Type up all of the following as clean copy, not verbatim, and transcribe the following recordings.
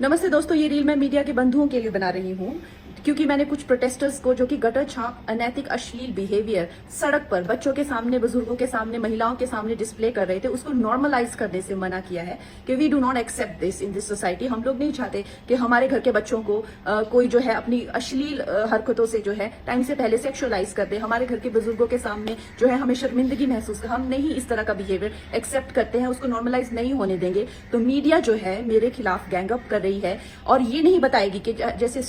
नमस्ते दोस्तों, ये रील मैं मीडिया के बंधुओं के लिए बना रही हूँ क्योंकि मैंने कुछ प्रोटेस्टर्स को जो कि गटर छाप अनैतिक अश्लील बिहेवियर सड़क पर बच्चों के सामने, बुजुर्गों के सामने, महिलाओं के सामने डिस्प्ले कर रहे थे, उसको नॉर्मलाइज करने से मना किया है कि we do not accept this in this society. हम लोग नहीं चाहते कि हमारे घर के बच्चों को कोई जो है अपनी अश्लील हरकतों से जो है टाइम से पहले सेक्सुअलाइज कर दे। हमारे घर के बुजुर्गों के सामने जो है हमें शर्मिंदगी महसूस कर, हम नहीं इस तरह का बिहेवियर एक्सेप्ट करते हैं, उसको नॉर्मलाइज नहीं होने देंगे। तो मीडिया जो है मेरे खिलाफ गैंगअप कर रही है और ये नहीं बताएगी कि जैसे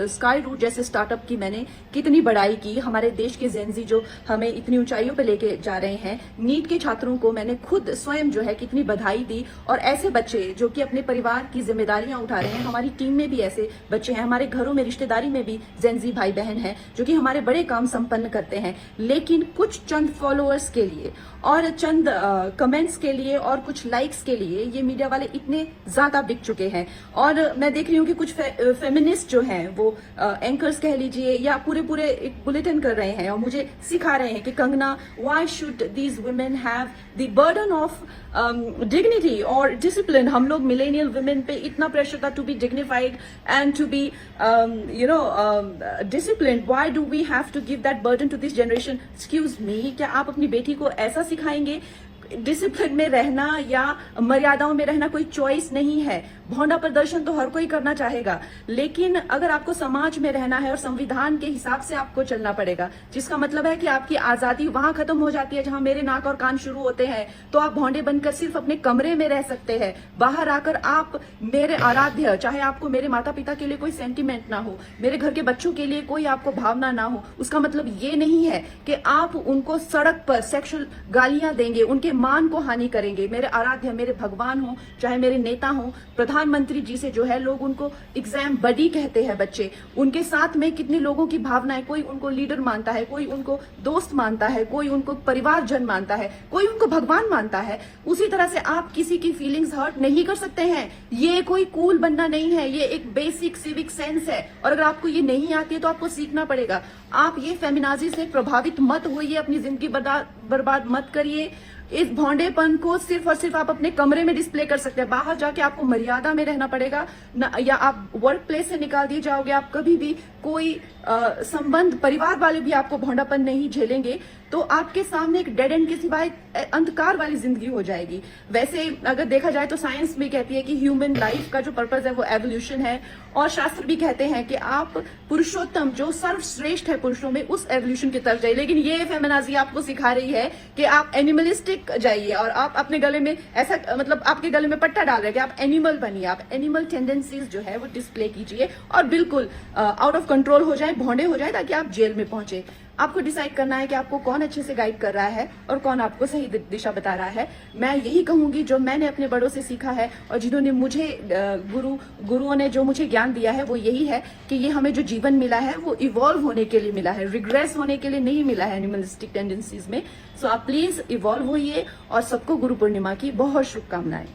स्काई रूट जैसे स्टार्टअप की मैंने कितनी बड़ाई की, हमारे देश के जेनजी जो हमें इतनी ऊंचाइयों पे लेके जा रहे हैं, नीट के छात्रों को मैंने खुद स्वयं जो है कितनी बधाई दी। और ऐसे बच्चे जो कि अपने परिवार की जिम्मेदारियां उठा रहे हैं, हमारी टीम में भी ऐसे बच्चे हैं, हमारे घरों में रिश्तेदारी में भी जेनजी भाई बहन हैं जो कि हमारे बड़े काम संपन्न करते हैं, लेकिन कुछ चंद फॉलोअर्स के लिए और चंद कमेंट्स के लिए और कुछ लाइक्स के लिए ये मीडिया वाले इतने ज्यादा बिक चुके हैं। और मैं देख रही हूँ कि कुछ फेमिनिस्ट जो हैं वो एंकर्स कह लीजिए या पूरे एक बुलेटिन कर रहे हैं और मुझे सिखा रहे हैं कि Kangana, why should these women have the burden of dignity और डिसिप्लिन। हम लोग मिलेनियल वुमेन पे इतना प्रेशर था to be dignified and to be discipline. Why do we have to give that burden to this generation? Excuse me, क्या आप अपनी बेटी को ऐसा सिखाएंगे? डिसिप्लिन में रहना या मर्यादाओं में रहना कोई चॉइस नहीं है। भौंडा प्रदर्शन तो हर कोई करना चाहेगा, लेकिन अगर आपको समाज में रहना है और संविधान के हिसाब से आपको चलना पड़ेगा, जिसका मतलब है कि आपकी आजादी वहां खत्म हो जाती है जहां मेरे नाक और कान शुरू होते हैं। तो आप भौंडे बनकर सिर्फ अपने कमरे में रह सकते हैं, बाहर आकर आप मेरे आराध्य, चाहे आपको मेरे माता पिता के लिए कोई सेंटिमेंट ना हो, मेरे घर के बच्चों के लिए कोई आपको भावना ना हो, उसका मतलब ये नहीं है कि आप उनको सड़क पर सेक्सुअल गालियां देंगे, उनके मान को हानि करेंगे। मेरे आराध्य, मेरे भगवान हो, चाहे मेरे नेता हो, प्रधानमंत्री जी से जो है लोग उनको एग्जाम बडी कहते हैं बच्चे, उनके साथ में कितने लोगों की भावनाएं, कोई उनको लीडर मानता है, कोई उनको दोस्त मानता है, कोई उनको परिवारजन मानता है, कोई उनको भगवान मानता है। उसी तरह से आप किसी की फीलिंग्स हर्ट नहीं कर सकते हैं। ये कोई कूल बनना नहीं है, ये एक बेसिक सिविक सेंस है और अगर आपको ये नहीं आती है तो आपको सीखना पड़ेगा। आप ये फेमिनाजी से प्रभावित मत होइए, अपनी जिंदगी बर्बाद मत करिए। इस भौंडेपन को सिर्फ और सिर्फ आप अपने कमरे में डिस्प्ले कर सकते हैं, बाहर जाके आपको मर्यादा में रहना पड़ेगा ना, या आप वर्क प्लेस से निकाल दिए जाओगे। आप कभी भी कोई संबंध, परिवार वाले भी आपको भौंडापन नहीं झेलेंगे, तो आपके सामने एक डेड एंड के सिवाय अंधकार वाली जिंदगी हो जाएगी। वैसे अगर देखा जाए तो साइंस भी कहती है कि ह्यूमन लाइफ का जो पर्पस है वो एवोल्यूशन है, और शास्त्र भी कहते हैं कि आप पुरुषोत्तम जो सर्वश्रेष्ठ है पुरुषों में, उस एवोल्यूशन की तरफ जाइए। लेकिन ये फेमिनाजी आपको सिखा रही है कि आप एनिमलिस्टिक जाइए और आप अपने गले में ऐसा, मतलब आपके गले में पट्टा डाल रहे हैं कि आप एनिमल बनिए, आप एनिमल टेंडेंसीज जो है वो डिस्प्ले कीजिए और बिल्कुल आउट ऑफ कंट्रोल हो जाए, भौंडे हो जाए, ताकि आप जेल में पहुंचे। आपको डिसाइड करना है कि आपको कौन अच्छे से गाइड कर रहा है और कौन आपको सही दिशा बता रहा है। मैं यही कहूंगी जो मैंने अपने बड़ों से सीखा है और जिन्होंने मुझे गुरुओं ने जो मुझे ज्ञान दिया है वो यही है कि ये हमें जो जीवन मिला है वो इवॉल्व होने के लिए मिला है, रिग्रेस होने के लिए नहीं मिला है एनिमलिस्टिक टेंडेंसीज में। सो आप प्लीज इवॉल्व होइए और सबको गुरु पूर्णिमा की बहुत शुभकामनाएं।